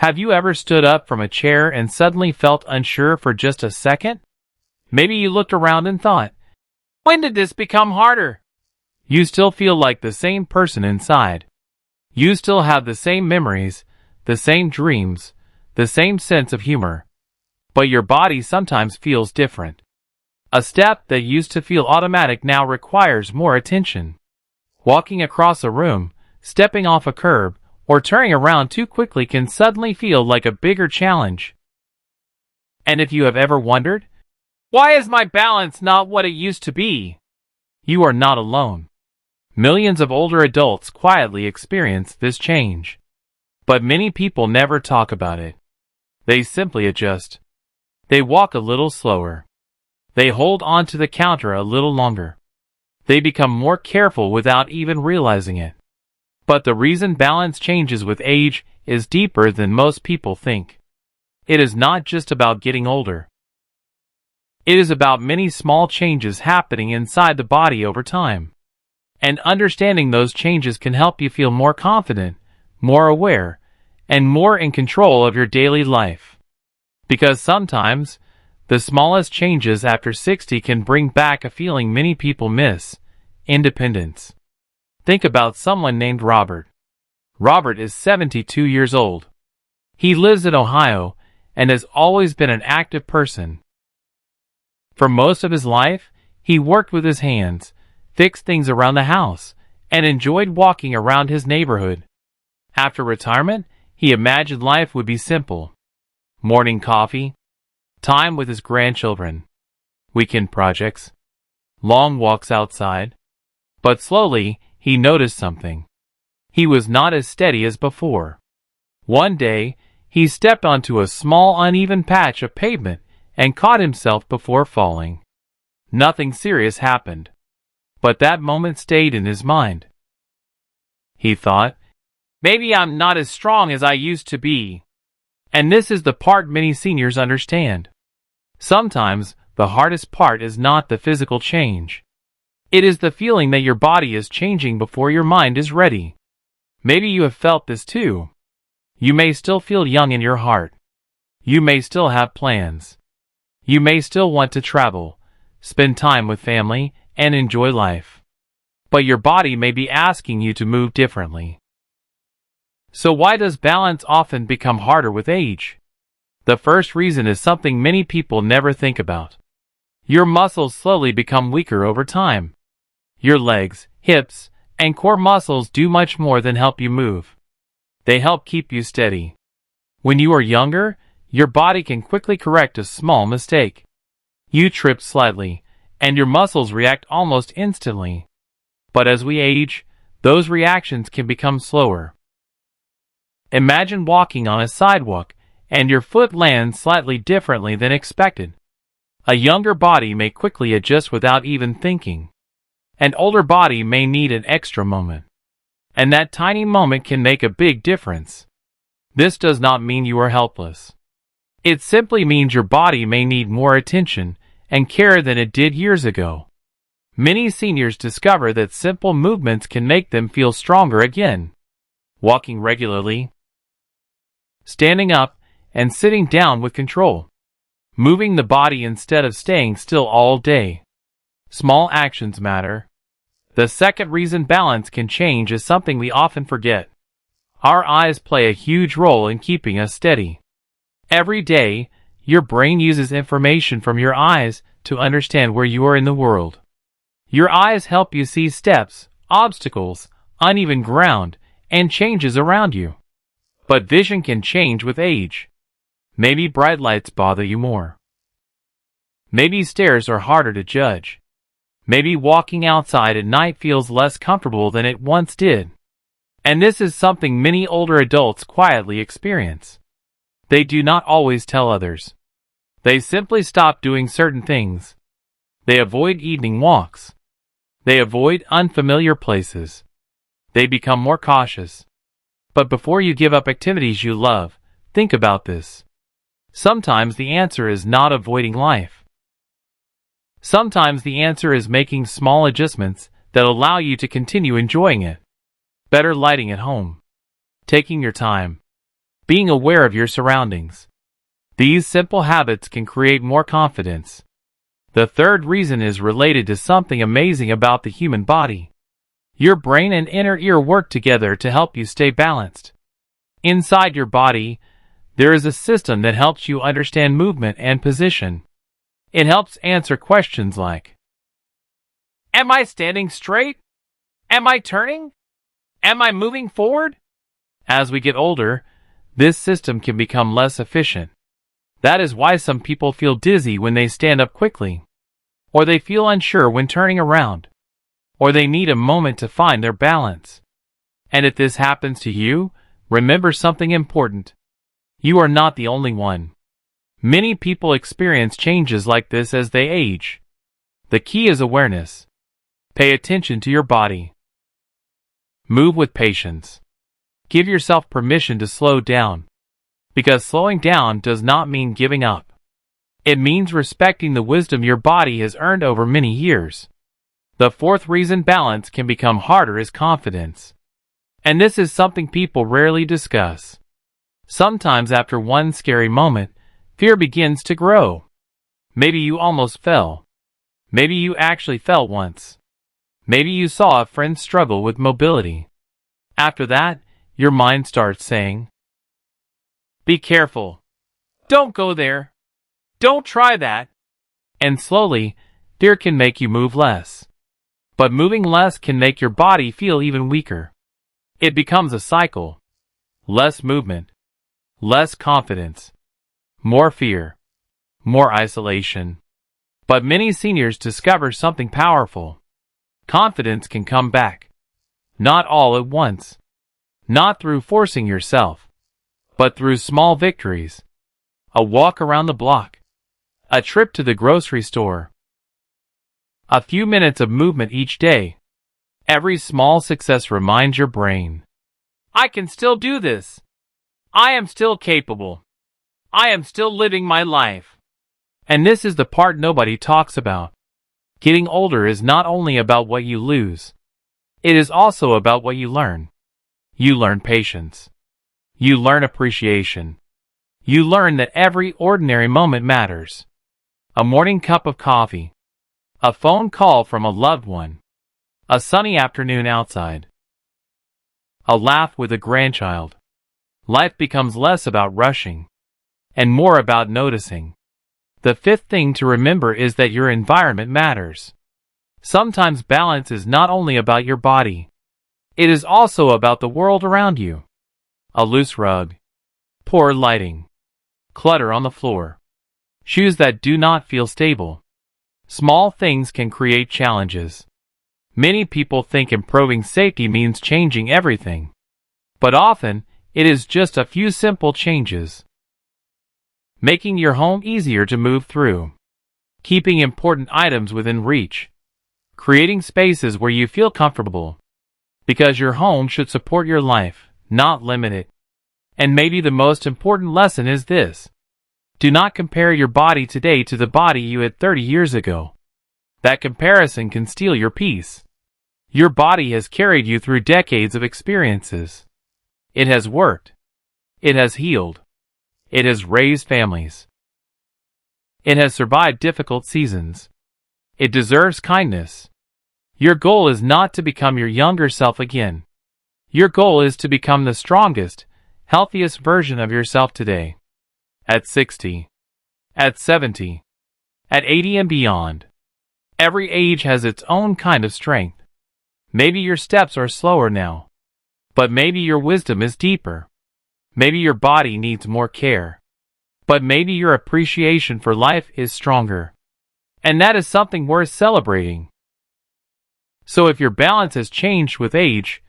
Have you ever stood up from a chair and suddenly felt unsure for just a second? Maybe you looked around and thought, when did this become harder? You still feel like the same person inside. You still have the same memories, the same dreams, the same sense of humor. But your body sometimes feels different. A step that used to feel automatic now requires more attention. Walking across a room, stepping off a curb, or turning around too quickly can suddenly feel like a bigger challenge. And if you have ever wondered, why is my balance not what it used to be? You are not alone. Millions of older adults quietly experience this change. But many people never talk about it. They simply adjust. They walk a little slower. They hold on to the counter a little longer. They become more careful without even realizing it. But the reason balance changes with age is deeper than most people think. It is not just about getting older. It is about many small changes happening inside the body over time. And understanding those changes can help you feel more confident, more aware, and more in control of your daily life. Because sometimes, the smallest changes after 60 can bring back a feeling many people miss: independence. Think about someone named Robert. Robert is 72 years old. He lives in Ohio and has always been an active person. For most of his life, he worked with his hands, fixed things around the house, and enjoyed walking around his neighborhood. After retirement, he imagined life would be simple. Morning coffee, time with his grandchildren, weekend projects, long walks outside. But slowly, he noticed something. He was not as steady as before. One day, he stepped onto a small uneven patch of pavement and caught himself before falling. Nothing serious happened, but that moment stayed in his mind. He thought, maybe I'm not as strong as I used to be. And this is the part many seniors understand. Sometimes, the hardest part is not the physical change. It is the feeling that your body is changing before your mind is ready. Maybe you have felt this too. You may still feel young in your heart. You may still have plans. You may still want to travel, spend time with family, and enjoy life. But your body may be asking you to move differently. So why does balance often become harder with age? The first reason is something many people never think about. Your muscles slowly become weaker over time. Your legs, hips, and core muscles do much more than help you move. They help keep you steady. When you are younger, your body can quickly correct a small mistake. You trip slightly, and your muscles react almost instantly. But as we age, those reactions can become slower. Imagine walking on a sidewalk, and your foot lands slightly differently than expected. A younger body may quickly adjust without even thinking. An older body may need an extra moment. And that tiny moment can make a big difference. This does not mean you are helpless. It simply means your body may need more attention and care than it did years ago. Many seniors discover that simple movements can make them feel stronger again. Walking regularly, standing up, and sitting down with control. Moving the body instead of staying still all day. Small actions matter. The second reason balance can change is something we often forget. Our eyes play a huge role in keeping us steady. Every day, your brain uses information from your eyes to understand where you are in the world. Your eyes help you see steps, obstacles, uneven ground, and changes around you. But vision can change with age. Maybe bright lights bother you more. Maybe stairs are harder to judge. Maybe walking outside at night feels less comfortable than it once did. And this is something many older adults quietly experience. They do not always tell others. They simply stop doing certain things. They avoid evening walks. They avoid unfamiliar places. They become more cautious. But before you give up activities you love, think about this. Sometimes the answer is not avoiding life. Sometimes the answer is making small adjustments that allow you to continue enjoying it. Better lighting at home. Taking your time. being aware of your surroundings. These simple habits can create more confidence. The third reason is related to something amazing about the human body. Your brain and inner ear work together to help you stay balanced. Inside your body, there is a system that helps you understand movement and position. It helps answer questions like, am I standing straight? Am I turning? Am I moving forward? As we get older, this system can become less efficient. That is why some people feel dizzy when they stand up quickly, or they feel unsure when turning around, or they need a moment to find their balance. And if this happens to you, remember something important. You are not the only one. Many people experience changes like this as they age. The key is awareness. Pay attention to your body. Move with patience. Give yourself permission to slow down. Because slowing down does not mean giving up. It means respecting the wisdom your body has earned over many years. The fourth reason balance can become harder is confidence. And this is something people rarely discuss. Sometimes after one scary moment, fear begins to grow. Maybe you almost fell. Maybe you actually fell once. Maybe you saw a friend struggle with mobility. After that, your mind starts saying, be careful. Don't go there. Don't try that. And slowly, fear can make you move less. But moving less can make your body feel even weaker. It becomes a cycle. Less movement. Less confidence. More fear. More isolation. But many seniors discover something powerful. Confidence can come back. Not all at once. Not through forcing yourself, but through small victories. A walk around the block. A trip to the grocery store. A few minutes of movement each day. Every small success reminds your brain, I can still do this. I am still capable. I am still living my life. And this is the part nobody talks about. Getting older is not only about what you lose. It is also about what you learn. You learn patience. You learn appreciation. You learn that every ordinary moment matters. A morning cup of coffee. A phone call from a loved one. A sunny afternoon outside. A laugh with a grandchild. Life becomes less about rushing and more about noticing. The fifth thing to remember is that your environment matters. Sometimes balance is not only about your body. It is also about the world around you. A loose rug. Poor lighting. Clutter on the floor. Shoes that do not feel stable. Small things can create challenges. Many people think improving safety means changing everything. But often, it is just a few simple changes. Making your home easier to move through. Keeping important items within reach. Creating spaces where you feel comfortable. Because your home should support your life, not limit it. And maybe the most important lesson is this. Do not compare your body today to the body you had 30 years ago. That comparison can steal your peace. Your body has carried you through decades of experiences. It has worked. It has healed. It has raised families. It has survived difficult seasons. It deserves kindness. Your goal is not to become your younger self again. Your goal is to become the strongest, healthiest version of yourself today. At 60. At 70. At 80 and beyond. Every age has its own kind of strength. Maybe your steps are slower now. But maybe your wisdom is deeper. Maybe your body needs more care. But maybe your appreciation for life is stronger. And that is something worth celebrating. So if your balance has changed with age,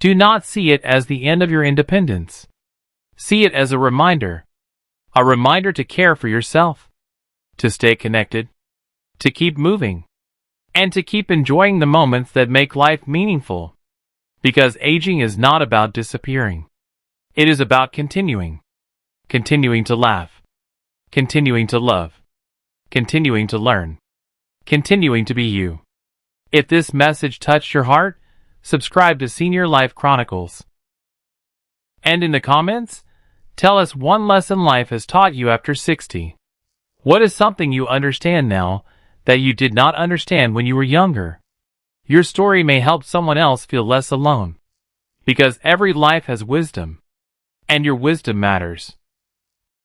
do not see it as the end of your independence. See it as a reminder. A reminder to care for yourself. To stay connected. To keep moving. And to keep enjoying the moments that make life meaningful. Because aging is not about disappearing. It is about continuing. Continuing to laugh. Continuing to love. Continuing to learn. Continuing to be you. If this message touched your heart, subscribe to Senior Life Chronicles. And in the comments, Tell us one lesson life has taught you after 60. What is something you understand now that you did not understand when you were younger? Your story may help someone else feel less alone. Because every life has wisdom. And your wisdom matters.